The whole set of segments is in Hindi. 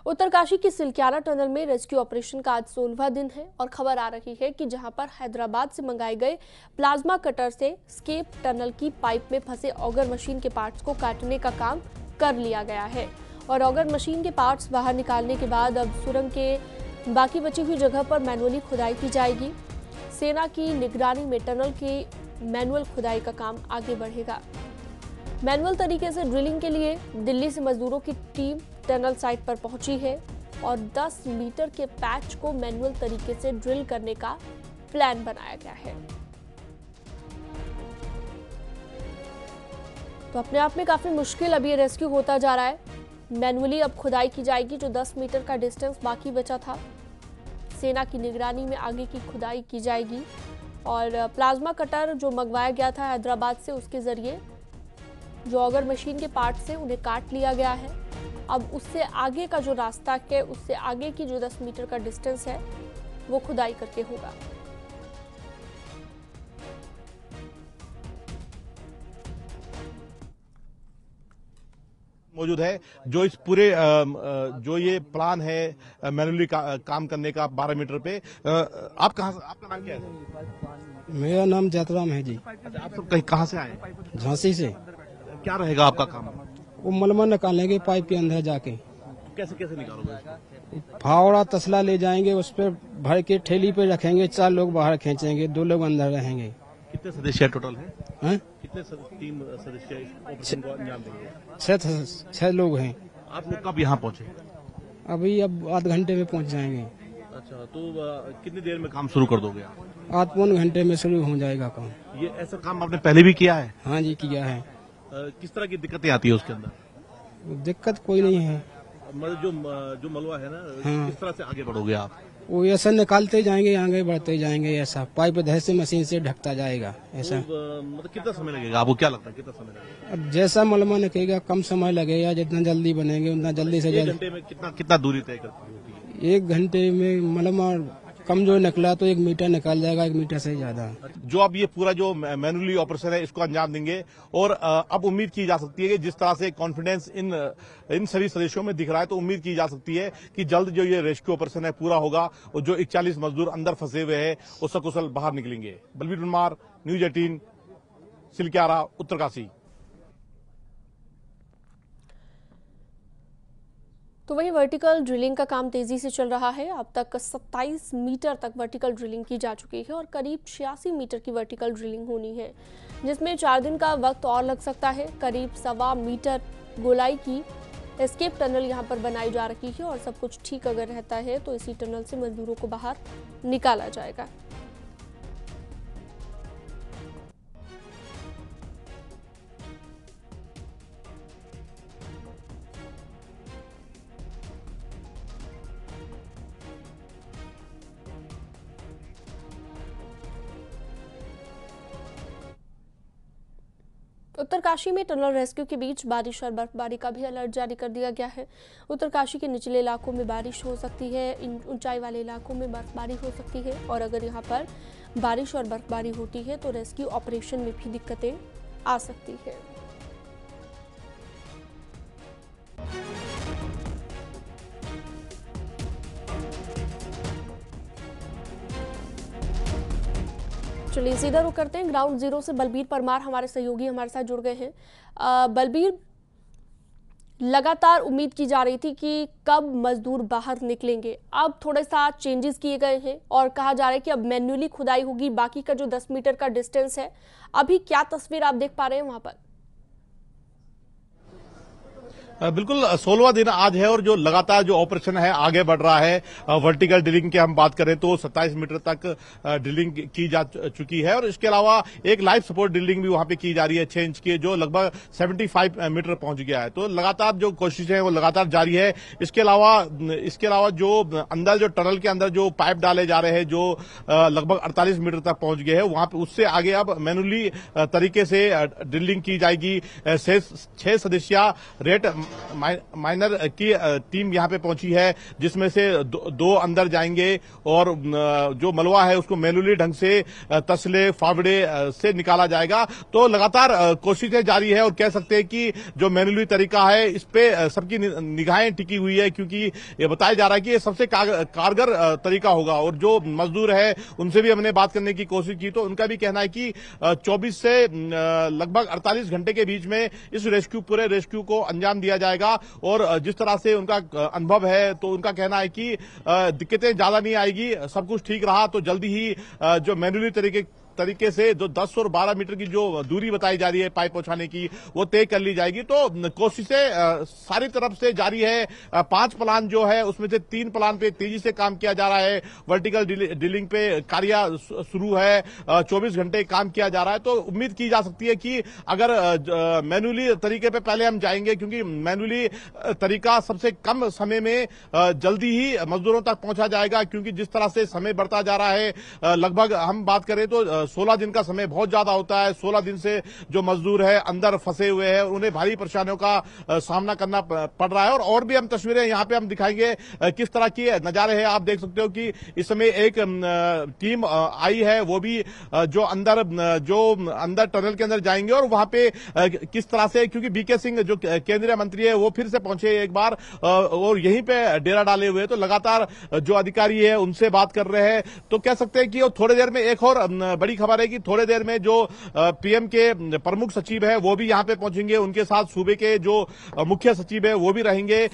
उत्तरकाशी की सिलक्यारा टनल में रेस्क्यू ऑपरेशन का आज 16वां दिन है और खबर आ रही है कि जहां पर हैदराबाद से मंगाए गए प्लाज्मा कटर से स्केप टनल की पाइप में फंसे ऑगर मशीन के पार्ट्स को काटने का काम कर लिया गया है और ऑगर मशीन के पार्ट्स बाहर निकालने के बाद अब सुरंग के बाकी बची हुई जगह पर मैनुअली खुदाई की जाएगी। सेना की निगरानी में टनल की मैनुअल खुदाई का काम आगे बढ़ेगा। मैनुअल तरीके से ड्रिलिंग के लिए दिल्ली से मजदूरों की टीम टनल साइट पर पहुंची है और 10 मीटर के पैच को मैनुअल तरीके से ड्रिल करने का प्लान बनाया गया है। तो अपने आप में काफी मुश्किल अब ये रेस्क्यू होता जा रहा है। मैनुअली अब खुदाई की जाएगी, जो 10 मीटर का डिस्टेंस बाकी बचा था। सेना की निगरानी में आगे की खुदाई की जाएगी और प्लाज्मा कटर जो मंगवाया गया था हैदराबाद से, उसके जरिए जो ऑगर मशीन के पार्ट से उन्हें काट लिया गया है। अब उससे आगे का जो रास्ता है, उससे आगे की जो 10 मीटर का डिस्टेंस है, वो खुदाई करके होगा। मौजूद है जो इस पूरे जो ये प्लान है मैनुअली काम करने का 12 मीटर पे। आप कहाँ, आपका नाम क्या है? मेरा नाम जयतराम है जी। अच्छा, आप सब कहीं कहाँ से आए? झांसी से। क्या रहेगा आपका काम? वो मलमा निकालेंगे पाइप के अंदर जाके। कैसे कैसे निकालोगे? फावड़ा तसला ले जाएंगे, उस पर भर के ठेली पे रखेंगे। 4 लोग बाहर खींचेंगे, 2 लोग अंदर रहेंगे। कितने सदस्य टोटल है? कितने टीम सदस्य इस ऑपरेशन को अंजाम देंगे? 6 लोग हैं। आप लोग कब यहाँ पहुँचे? अभी अब आध घंटे में पहुंच जाएंगे। अच्छा, तो कितनी देर में काम शुरू कर दोगे आप? आध पौन घंटे में शुरू हो जाएगा काम। ये ऐसा काम आपने पहले भी किया है? हाँ जी, किया है। किस तरह की दिक्कतें आती है उसके अंदर? दिक्कत कोई नहीं है। मतलब जो मलबा है ना, हाँ। किस तरह से आगे बढ़ोगे आप? वो ऐसा निकालते जाएंगे, आगे बढ़ते जाएंगे। ऐसा पाइप धैसे मशीन से ढकता जाएगा ऐसा। मतलब कितना समय लगेगा आपको, क्या लगता है कितना समय लगेगा? अब जैसा मलमा निकलेगा कम समय लगेगा, जितना जल्दी बनेंगे उतना जल्दी से जल्दी। 1 घंटे में कितना दूरी तय करती होती है? 1 घंटे में मलमा कम जो निकला तो 1 मीटर निकाल जाएगा, 1 मीटर से ज्यादा। जो अब ये पूरा जो मैनुअली ऑपरेशन है इसको अंजाम देंगे और अब उम्मीद की जा सकती है कि जिस तरह से कॉन्फिडेंस इन सभी सदस्यों में दिख रहा है, तो उम्मीद की जा सकती है कि जल्द जो ये रेस्क्यू ऑपरेशन है पूरा होगा और जो 41 मजदूर अंदर फंसे हुए हैं वो सकुशल बाहर निकलेंगे। बलबीर परमार, न्यूज 18, सिलक्यारा, उत्तरकाशी। तो वही वर्टिकल ड्रिलिंग का काम तेजी से चल रहा है। अब तक 27 मीटर तक वर्टिकल ड्रिलिंग की जा चुकी है और करीब 86 मीटर की वर्टिकल ड्रिलिंग होनी है, जिसमें 4 दिन का वक्त और लग सकता है। करीब 1.25 मीटर गोलाई की एस्केप टनल यहां पर बनाई जा रही है और सब कुछ ठीक अगर रहता है तो इसी टनल से मजदूरों को बाहर निकाला जाएगा। उत्तरकाशी में टनल रेस्क्यू के बीच बारिश और बर्फबारी का भी अलर्ट जारी कर दिया गया है। उत्तरकाशी के निचले इलाकों में बारिश हो सकती है, ऊंचाई वाले इलाकों में बर्फबारी हो सकती है और अगर यहां पर बारिश और बर्फबारी होती है तो रेस्क्यू ऑपरेशन में भी दिक्कतें आ सकती है। चलिए सीधा रुक करते हैं ग्राउंड जीरो से। बलबीर परमार हमारे सहयोगी हमारे साथ जुड़ गए हैं। बलबीर, लगातार उम्मीद की जा रही थी कि कब मजदूर बाहर निकलेंगे, अब थोड़े सा चेंजेस किए गए हैं और कहा जा रहा है कि अब मैन्युअली खुदाई होगी। बाकी का जो 10 मीटर का डिस्टेंस है, अभी क्या तस्वीर आप देख पा रहे हैं वहां पर? बिल्कुल 16वां दिन आज है और जो लगातार जो ऑपरेशन है आगे बढ़ रहा है। वर्टिकल ड्रिलिंग की हम बात करें तो 27 मीटर तक ड्रिलिंग की जा चुकी है और इसके अलावा एक लाइफ सपोर्ट ड्रिलिंग भी वहां पे की जा रही है 6 इंच की, जो लगभग 75 मीटर पहुंच गया है। तो लगातार जो कोशिशें हैं वो लगातार जारी है। इसके अलावा जो अंदर जो टनल के अंदर जो पाइप डाले जा रहे हैं जो लगभग 48 मीटर तक पहुंच गए हैं, वहां पे उससे आगे अब मैनुअली तरीके से ड्रिलिंग की जाएगी। 6 सदस्यीय रेट माइनर की टीम यहां पे पहुंची है, जिसमें से दो अंदर जाएंगे और जो मलबा है उसको मैनुअली ढंग से तसले फावड़े से निकाला जाएगा। तो लगातार कोशिशें जारी है और कह सकते हैं कि जो मैनुअली तरीका है इस पे सबकी निगाहें टिकी हुई है, क्योंकि ये बताया जा रहा है कि ये सबसे कारगर तरीका होगा। और जो मजदूर है उनसे भी हमने बात करने की कोशिश की तो उनका भी कहना है कि 24 से लगभग 48 घंटे के बीच में इस पूरे रेस्क्यू को अंजाम दिया जाएगा। और जिस तरह से उनका अनुभव है तो उनका कहना है कि दिक्कतें ज्यादा नहीं आएगी, सब कुछ ठीक रहा तो जल्दी ही जो मैनुअली तरीके से जो 10 और 12 मीटर की जो दूरी बताई जा रही है पाइप पहुंचाने की वो तय कर ली जाएगी। तो कोशिशें सारी तरफ से जारी है। 5 प्लान जो है उसमें से 3 प्लान पे तेजी से काम किया जा रहा है। वर्टिकल ड्रिलिंग पे कार्य शुरू है, 24 घंटे काम किया जा रहा है। तो उम्मीद की जा सकती है कि अगर मैनुअली तरीके पे पहले हम जाएंगे, क्योंकि मैनुअली तरीका सबसे कम समय में जल्दी ही मजदूरों तक पहुंचा जाएगा, क्योंकि जिस तरह से समय बढ़ता जा रहा है, लगभग हम बात करें तो 16 दिन का समय बहुत ज्यादा होता है। 16 दिन से जो मजदूर है अंदर फंसे हुए हैं, उन्हें भारी परेशानियों का सामना करना पड़ रहा है। और भी हम तस्वीरें यहां पे हम दिखाएंगे किस तरह की नजारे हैं। आप देख सकते हो कि इस समय एक टीम आई है, वो भी जो अंदर टनल के अंदर जाएंगे और वहां पे किस तरह से, क्योंकि बीके सिंह जो केंद्रीय मंत्री है वो फिर से पहुंचे एक बार और यहीं पे डेरा डाले हुए, तो लगातार जो अधिकारी है उनसे बात कर रहे हैं। तो कह सकते हैं कि थोड़ी देर में एक और बड़ी खबर है कि थोड़ी देर में जो पीएम के प्रमुख सचिव है वो भी यहां पे पहुंचेंगे, उनके साथ सूबे के जो मुख्य सचिव है वो भी रहेंगे।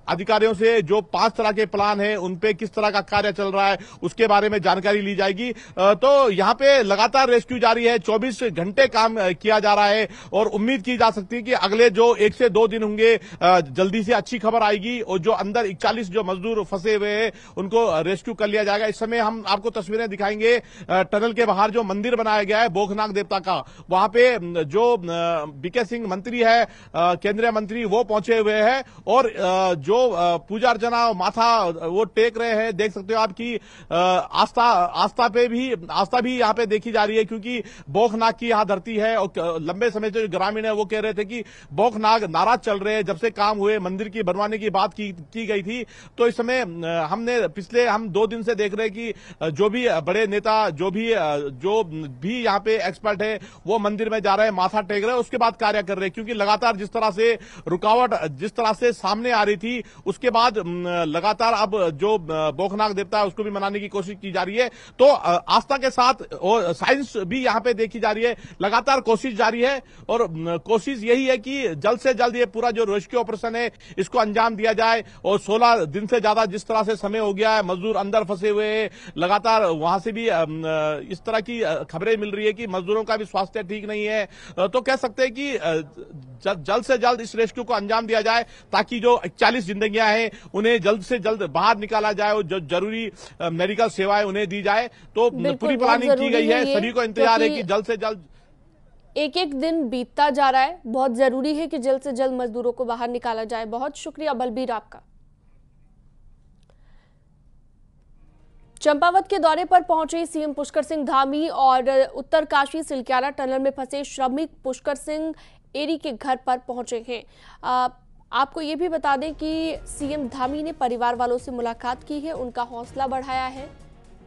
अधिकारियों से जो 5 तरह के प्लान है उन पे किस तरह का कार्य चल रहा है उसके बारे में जानकारी ली जाएगी। तो यहां पे लगातार रेस्क्यू जारी है, 24 घंटे काम किया जा रहा है और उम्मीद की जा सकती है कि अगले जो 1 से 2 दिन होंगे जल्दी से अच्छी खबर आएगी और जो अंदर 41 जो मजदूर फंसे हुए हैं उनको रेस्क्यू कर लिया जाएगा। इस समय हम आपको तस्वीरें दिखाएंगे टनल के बाहर जो मंदिर बनाया गया है भोगनाग देवता का, वहां पे जो बीके सिंह मंत्री है केंद्रीय मंत्री वो पहुंचे हुए हैं और जो पूजा अर्चना माथा वो टेक रहे हैं। देख सकते हो आप की आस्था भी यहाँ पे देखी जा रही है, क्योंकि बोखनाग की यहाँ धरती है और लंबे समय से ग्रामीण है वो कह रहे थे कि बोखनाग नाराज चल रहे हैं। जब से काम हुए मंदिर की बनवाने की बात की गई थी, तो इस समय हम 2 दिन से देख रहे हैं कि जो भी बड़े नेता जो भी यहाँ पे एक्सपर्ट है वो मंदिर में जा रहे हैं, माथा टेक रहे हैं, उसके बाद कार्य कर रहे हैं। क्योंकि लगातार जिस तरह से रुकावट जिस तरह से सामने आ रही थी, उसके बाद लगातार अब जो बोखनाग देवता है उसको भी मनाने की कोशिश की जा रही है। तो आस्था के साथ और साइंस भी यहाँ पे देखी जा रही है, लगातार कोशिश जारी है और कोशिश यही है कि जल्द से जल्द ये पूरा जो रेस्क्यू ऑपरेशन है इसको अंजाम दिया जाए। और 16 दिन से ज्यादा जिस तरह से समय हो गया है, मजदूर अंदर फंसे हुए हैं, लगातार वहां से भी इस तरह की खबरें मिल रही है कि मजदूरों का भी स्वास्थ्य ठीक नहीं है। तो कह सकते हैं कि जल्द से जल्द इस रेस्क्यू को अंजाम दिया जाए ताकि जो 41 जिंदगियां हैं उन्हें जल्द से जल्द बाहर निकाला जाए और जो जरूरी मेडिकल सेवाएं उन्हें दी जाए। तो पूरी प्लानिंग की गई है, सभी को इंतजार है कि जल्द से जल्द एक दिन बीतता जा रहा है, बहुत जरूरी है कि जल्द से जल्द मजदूरों को बाहर निकाला जाए। बहुत शुक्रिया बलबीर आपका। चंपावत के दौरे पर पहुंचे सीएम पुष्कर सिंह धामी और उत्तरकाशी सिलक्यारा टनल में फंसे श्रमिक पुष्कर सिंह एरी के घर पर पहुंचे हैं। आपको ये भी बता दें कि सीएम धामी ने परिवार वालों से मुलाकात की है, उनका हौसला बढ़ाया है।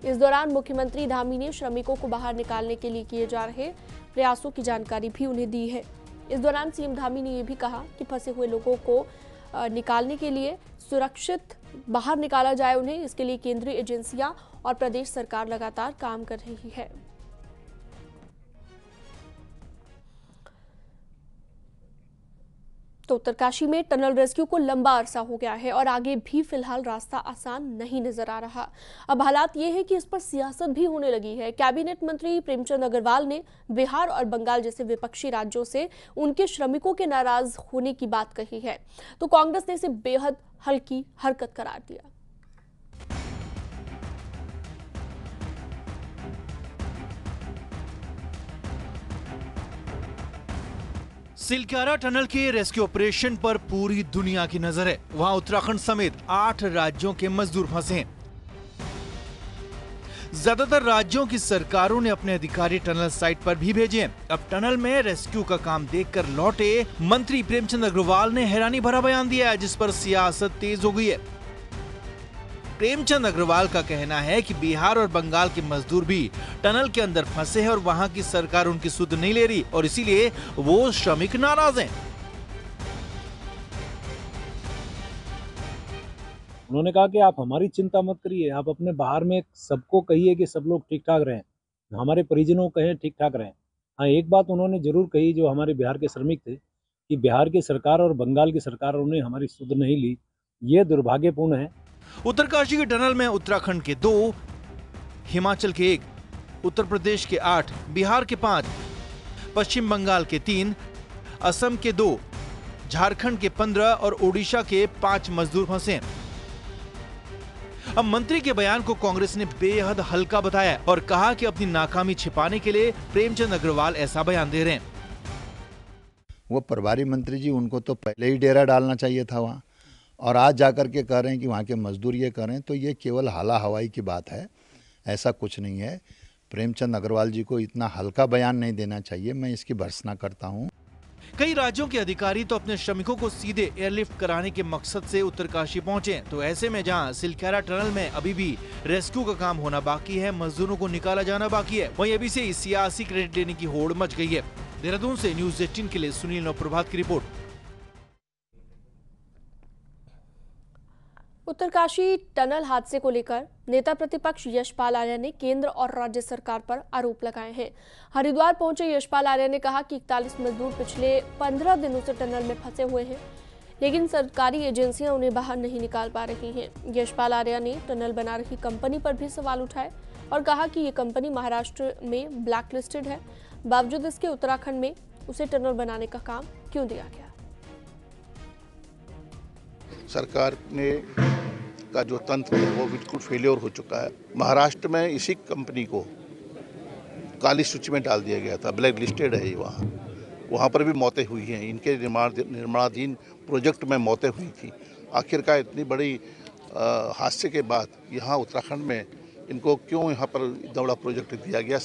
इस दौरान मुख्यमंत्री धामी ने श्रमिकों को बाहर निकालने के लिए किए जा रहे प्रयासों की जानकारी भी उन्हें दी है। इस दौरान सीएम धामी ने यह भी कहा कि फंसे हुए लोगों को निकालने के लिए सुरक्षित बाहर निकाला जाए उन्हें। इसके लिए केंद्रीय एजेंसियां और प्रदेश सरकार लगातार काम कर रही है। तो उत्तरकाशी में टनल रेस्क्यू को लंबा अरसा हो गया है और आगे भी फिलहाल रास्ता आसान नहीं नजर आ रहा। अब हालात ये है कि इस पर सियासत भी होने लगी है। कैबिनेट मंत्री प्रेमचंद अग्रवाल ने बिहार और बंगाल जैसे विपक्षी राज्यों से उनके श्रमिकों के नाराज होने की बात कही है, तो कांग्रेस ने इसे बेहद हल्की हरकत करार दिया। सिलक्यारा टनल के रेस्क्यू ऑपरेशन पर पूरी दुनिया की नजर है। वहां उत्तराखंड समेत 8 राज्यों के मजदूर फंसे हैं। ज्यादातर राज्यों की सरकारों ने अपने अधिकारी टनल साइट पर भी भेजे हैं। अब टनल में रेस्क्यू का काम देखकर लौटे मंत्री प्रेमचंद अग्रवाल ने हैरानी भरा बयान दिया है, जिस पर सियासत तेज हो गई है। प्रेमचंद अग्रवाल का कहना है कि बिहार और बंगाल के मजदूर भी टनल के अंदर फंसे हैं और वहां की सरकार उनकी सुध नहीं ले रही और इसीलिए वो श्रमिक नाराज हैं। उन्होंने कहा कि आप हमारी चिंता मत करिए, आप अपने बाहर में सबको कहिए कि सब लोग ठीक ठाक रहें, हमारे परिजनों को कहें ठीक ठाक रहें। हाँ, एक बात उन्होंने जरूर कही जो हमारे बिहार के श्रमिक थे कि बिहार की सरकार और बंगाल की सरकारों ने हमारी सुध नहीं ली, ये दुर्भाग्यपूर्ण है। उत्तरकाशी के टनल में उत्तराखंड के 2, हिमाचल के 1, उत्तर प्रदेश के 8, बिहार के 5, पश्चिम बंगाल के 3, असम के 2, झारखंड के 15 और ओडिशा के 5 मजदूर फंसे हैं। अब मंत्री के बयान को कांग्रेस ने बेहद हल्का बताया और कहा कि अपनी नाकामी छिपाने के लिए प्रेमचंद अग्रवाल ऐसा बयान दे रहे हैं। वो प्रभारी मंत्री जी, उनको तो पहले ही डेरा डालना चाहिए था वहाँ, और आज जाकर के कह रहे हैं कि वहाँ के मजदूर ये कर रहे हैं, तो ये केवल हाला हवाई की बात है, ऐसा कुछ नहीं है। प्रेमचंद अग्रवाल जी को इतना हल्का बयान नहीं देना चाहिए, मैं इसकी भर्त्सना करता हूँ। कई राज्यों के अधिकारी तो अपने श्रमिकों को सीधे एयरलिफ्ट कराने के मकसद से उत्तरकाशी पहुंचे, तो ऐसे में जहां सिलखेरा टनल में अभी भी रेस्क्यू का काम होना बाकी है, मजदूरों को निकाला जाना बाकी है, वहीं अभी से सियासी क्रेडिट लेने की होड़ मच गई है। देहरादून से न्यूज़ 18 के लिए सुनील नवप्रभात की रिपोर्ट। उत्तरकाशी टनल हादसे को लेकर नेता प्रतिपक्ष यशपाल आर्य ने केंद्र और राज्य सरकार पर आरोप लगाए हैं। हरिद्वार पहुंचे यशपाल आर्य ने कहा कि 41 मजदूर पिछले 15 दिनों से टनल में फंसे हुए हैं, लेकिन सरकारी एजेंसियां उन्हें बाहर नहीं निकाल पा रही हैं। यशपाल आर्य ने टनल बना रही कंपनी पर भी सवाल उठाए और कहा कि ये कंपनी महाराष्ट्र में ब्लैकलिस्टेड है, बावजूद इसके उत्तराखंड में उसे टनल बनाने का काम क्यों दिया गया। सरकार ने का जो तंत्र है वो बिल्कुल फेलियर हो चुका है। महाराष्ट्र में इसी कंपनी को काली सूची में डाल दिया गया था, ब्लैक लिस्टेड है ये। वहाँ पर भी मौतें हुई हैं, इनके निर्माणाधीन प्रोजेक्ट में मौतें हुई थी। आखिरकार इतनी बड़ी हादसे के बाद यहाँ उत्तराखंड में इनको क्यों यहाँ पर इतना बड़ा प्रोजेक्ट दिया गया।